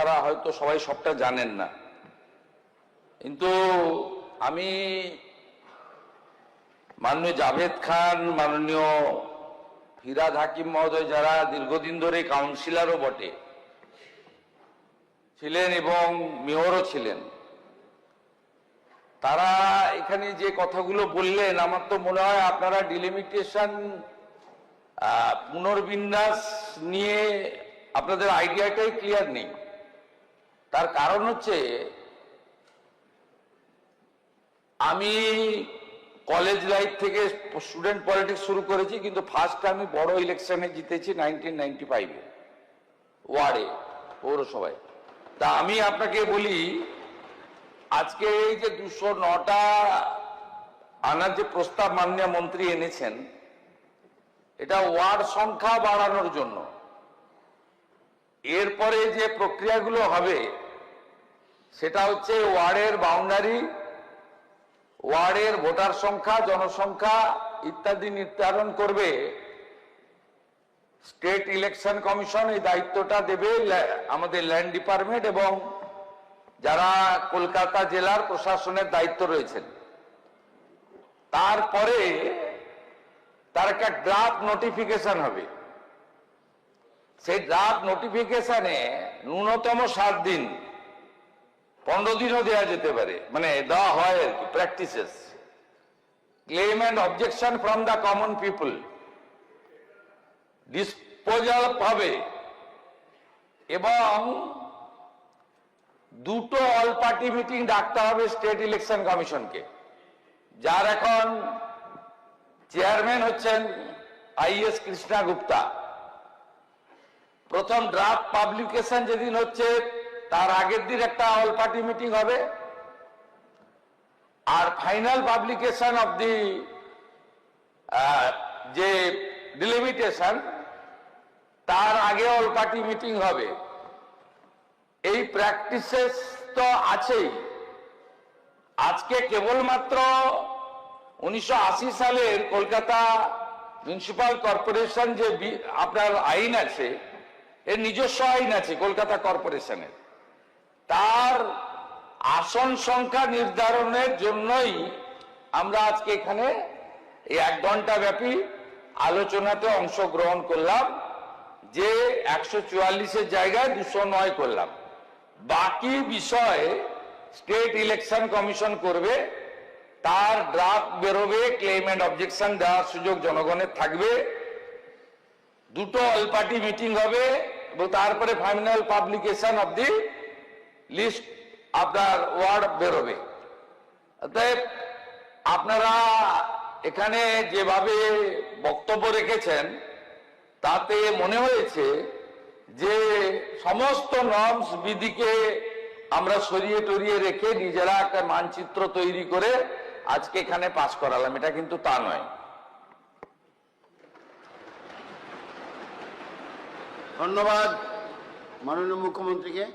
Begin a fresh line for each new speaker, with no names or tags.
আপনারা হয়তো সবাই সবটা জানেন না, কিন্তু আমি মাননীয় জাভেদ খান, মাননীয় ফিরহাদ হাকিম মহোদয়, যারা দীর্ঘদিন ধরে কাউন্সিলরও বটে ছিলেন এবং মেয়রও ছিলেন, তারা এখানে যে কথাগুলো বললেন, আমার তো মনে হয় আপনারা ডিলিমিটেশন পুনর্বিন্যাস নিয়ে আপনাদের আইডিয়াটাই ক্লিয়ার নেই। তার কারণ হচ্ছে, আমি কলেজ লাইফ থেকে স্টুডেন্ট পলিটিক্স শুরু করেছি, কিন্তু ফার্স্ট আমি বড় ইলেকশনে জিতেছি 1995-এ ওয়ার্ডে, পৌরসভায়। তা আমি আপনাকে বলি, আজকে এই যে 209টা আনার যে প্রস্তাব মাননীয় মন্ত্রী এনেছেন, এটা ওয়ার্ড সংখ্যা বাড়ানোর জন্য। এরপরে যে প্রক্রিয়াগুলো হবে সেটা হচ্ছে ওয়ার্ডের বাউন্ডারি, ওয়ার্ডের ভোটার সংখ্যা, জনসংখ্যা ইত্যাদি নির্ধারণ করবে স্টেট ইলেকশন কমিশন। এই দায়িত্বটা দেবে আমাদের ল্যান্ড ডিপার্টমেন্ট এবং যারা কলকাতা জেলার প্রশাসনের দায়িত্ব রয়েছেন। তারপরে তার একটা ড্রাফট নোটিফিকেশন হবে। সেই ড্রাফট নোটিফিকেশনে ন্যূনতম 7 দিন, 15 দিনও দেওয়া যেতে পারে, মানে দেওয়া হয় আর কি, practices, claim and objection from the common people, disposal হবে এবং 2টো অল পার্টি মিটিং ডাকতে হবে স্টেট ইলেকশন কমিশনকে, যার এখন চেয়ারম্যান হচ্ছেন আইএস কৃষ্ণা গুপ্তা। প্রথম ড্রাফট পাবলিকেশন যেদিন হচ্ছে তার আগের দিন একটা অল পার্টি মিটিং হবে, আর ফাইনাল পাবলিকেশন অফ দি যে ডিলিমিটেশন, তার আগে অল পার্টি মিটিং হবে। এই প্র্যাকটিসেস তো আছেই। আজকে কেবলমাত্র 1980 সালের কলকাতা মিউনিসিপাল কর্পোরেশন যে আপনার আইন আছে, এর নিজস্ব আইন আছে কলকাতা কর্পোরেশনের, তার আসন সংখ্যা নির্ধারণের জন্যই আমরা আজকে এখানে এই 1 ঘন্টা ব্যাপী আলোচনাতে অংশগ্রহণ করলাম, যে 144-এর জায়গায় 209 করলাম। বাকি বিষয় স্টেট ইলেকশন কমিশন করবে, তার ড্রাফট বেরোবে, ক্লেম অ্যান্ড অবজেকশন দেওয়ার সুযোগ জনগণের থাকবে, 2টো অল পার্টি মিটিং হবে এবং তারপরে final publication of the list আপনার ওয়ার্ড বেরোবে। অতএব আপনারা এখানে যেভাবে বক্তব্য রেখেছেন, তাতে মনে হয়েছে যে সমস্ত নর্মস বিধিকে আমরা সরিয়ে টরিয়ে রেখে নিজেরা একটা মানচিত্র তৈরি করে আজকে এখানে পাস করালাম। এটা কিন্তু তা নয়।
ধন্যবাদ মাননীয় মুখ্যমন্ত্রীকে।